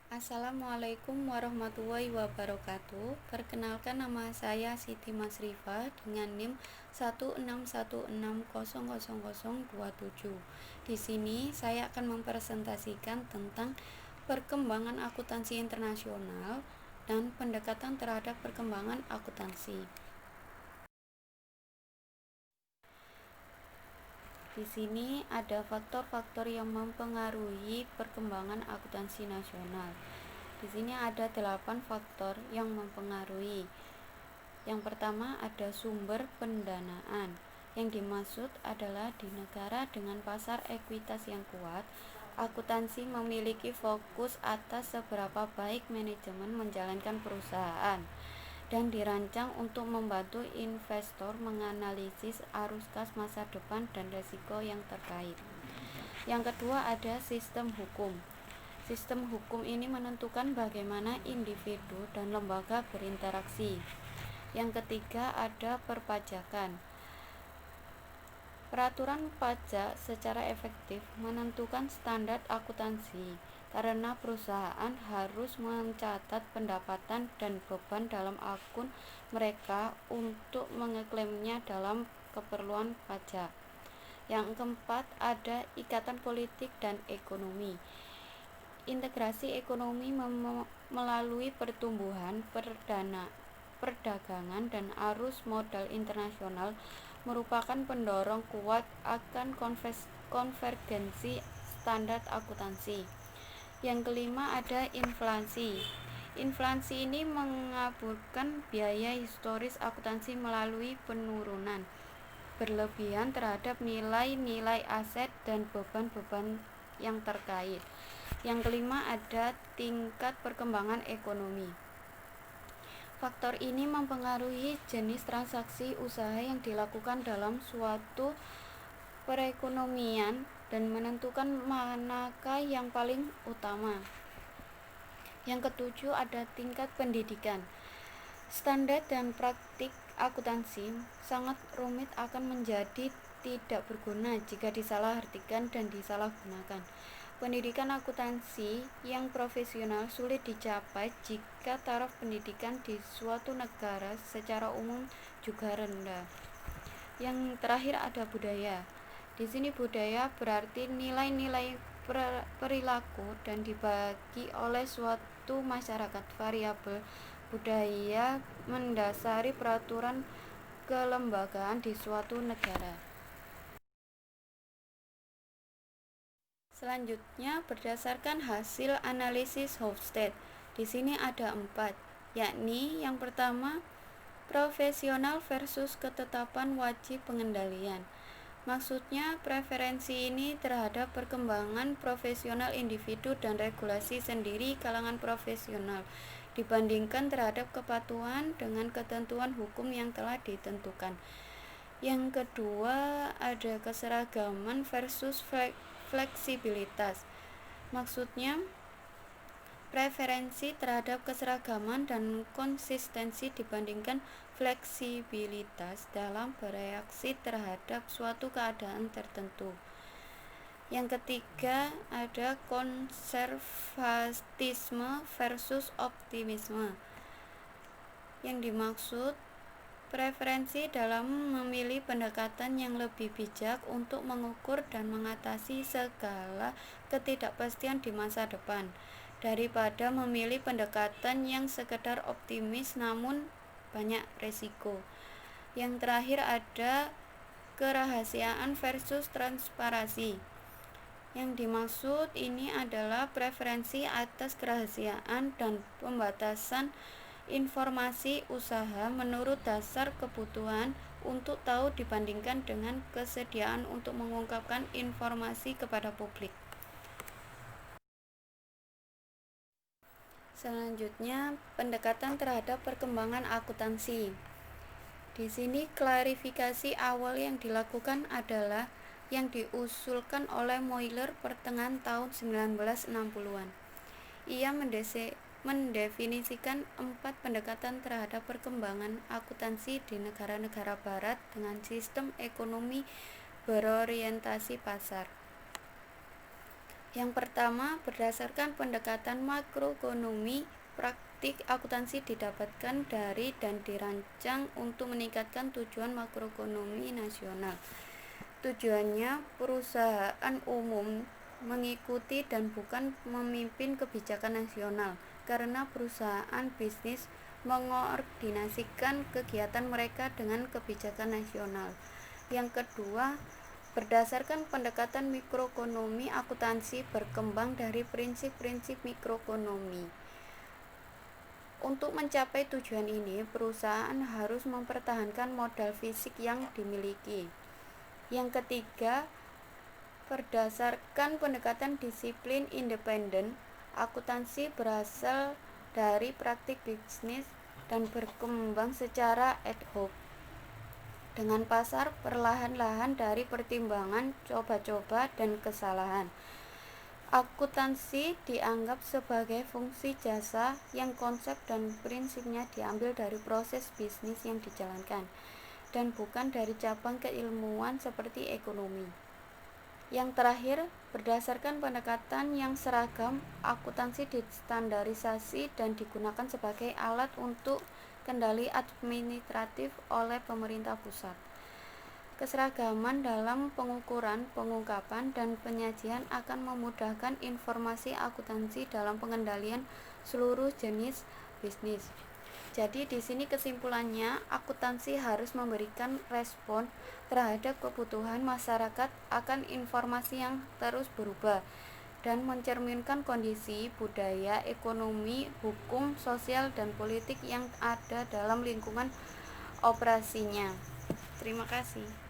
Assalamualaikum warahmatullahi wabarakatuh. Perkenalkan, nama saya Siti Masrifah dengan NIM 161600027. Di sini saya akan mempresentasikan tentang perkembangan akuntansi internasional dan pendekatan terhadap perkembangan akuntansi. Di sini ada faktor-faktor yang mempengaruhi perkembangan akuntansi nasional. Di sini ada 8 faktor yang mempengaruhi. Yang pertama ada sumber pendanaan. Yang dimaksud adalah di negara dengan pasar ekuitas yang kuat, akuntansi memiliki fokus atas seberapa baik manajemen menjalankan perusahaan dan dirancang untuk membantu investor menganalisis arus kas masa depan dan risiko yang terkait. Yang kedua ada sistem hukum. Sistem hukum ini menentukan bagaimana individu dan lembaga berinteraksi. Yang ketiga ada perpajakan. Peraturan pajak secara efektif menentukan standar akuntansi karena perusahaan harus mencatat pendapatan dan beban dalam akun mereka untuk mengeklaimnya dalam keperluan pajak. Yang keempat ada ikatan politik dan ekonomi. Integrasi ekonomi melalui pertumbuhan perdagangan dan arus modal internasional merupakan pendorong kuat akan konvergensi standar akuntansi. Yang kelima ada inflasi. Inflasi ini mengaburkan biaya historis akuntansi melalui penurunan berlebihan terhadap nilai-nilai aset dan beban-beban yang terkait. Yang kelima ada tingkat perkembangan ekonomi. Faktor ini mempengaruhi jenis transaksi usaha yang dilakukan dalam suatu perekonomian dan menentukan manakah yang paling utama. Yang ketujuh ada tingkat pendidikan. Standar dan praktik akuntansi sangat rumit akan menjadi tidak berguna jika disalahartikan dan disalahgunakan. Pendidikan akuntansi yang profesional sulit dicapai jika taraf pendidikan di suatu negara secara umum juga rendah. Yang terakhir ada budaya. Di sini budaya berarti nilai-nilai perilaku dan dibagi oleh suatu masyarakat. Variabel budaya mendasari peraturan kelembagaan di suatu negara. Selanjutnya berdasarkan hasil analisis Hofstede. Di sini ada 4, yakni yang pertama profesional versus ketetapan wajib pengendalian. Maksudnya preferensi ini terhadap perkembangan profesional individu dan regulasi sendiri kalangan profesional dibandingkan terhadap kepatuhan dengan ketentuan hukum yang telah ditentukan. Yang kedua ada keseragaman versus fleksibilitas. Maksudnya preferensi terhadap keseragaman dan konsistensi dibandingkan fleksibilitas dalam bereaksi terhadap suatu keadaan tertentu. Yang ketiga ada konservatisme versus optimisme. Yang dimaksud preferensi dalam memilih pendekatan yang lebih bijak untuk mengukur dan mengatasi segala ketidakpastian di masa depan daripada memilih pendekatan yang sekedar optimis namun banyak resiko. Yang terakhir ada kerahasiaan versus transparansi. Yang dimaksud ini adalah preferensi atas kerahasiaan dan pembatasan informasi usaha menurut dasar kebutuhan untuk tahu dibandingkan dengan kesediaan untuk mengungkapkan informasi kepada publik. Selanjutnya, pendekatan terhadap perkembangan akuntansi. Di sini klarifikasi awal yang dilakukan adalah yang diusulkan oleh Moeller pertengahan tahun 1960-an. Ia mendefinisikan 4 pendekatan terhadap perkembangan akuntansi di negara-negara barat dengan sistem ekonomi berorientasi pasar. Yang pertama, berdasarkan pendekatan makroekonomi, praktik akuntansi didapatkan dari dan dirancang untuk meningkatkan tujuan makroekonomi nasional. Tujuannya, perusahaan umum mengikuti dan bukan memimpin kebijakan nasional, karena perusahaan bisnis mengordinasikan kegiatan mereka dengan kebijakan nasional. Yang kedua, berdasarkan pendekatan mikroekonomi, akuntansi berkembang dari prinsip-prinsip mikroekonomi. Untuk mencapai tujuan ini, perusahaan harus mempertahankan modal fisik yang dimiliki. Yang ketiga, berdasarkan pendekatan disiplin independen, akuntansi berasal dari praktik bisnis dan berkembang secara ad hoc dengan pasar perlahan-lahan dari pertimbangan coba-coba dan kesalahan. Akuntansi dianggap sebagai fungsi jasa yang konsep dan prinsipnya diambil dari proses bisnis yang dijalankan dan bukan dari cabang keilmuan seperti ekonomi. Yang terakhir, berdasarkan pendekatan yang seragam, akuntansi distandarisasi dan digunakan sebagai alat untuk kendali administratif oleh pemerintah pusat. Keseragaman dalam pengukuran, pengungkapan, dan penyajian akan memudahkan informasi akuntansi dalam pengendalian seluruh jenis bisnis. Jadi di sini kesimpulannya, akuntansi harus memberikan respon terhadap kebutuhan masyarakat akan informasi yang terus berubah dan mencerminkan kondisi, budaya, ekonomi, hukum, sosial, dan politik yang ada dalam lingkungan operasinya. Terima kasih.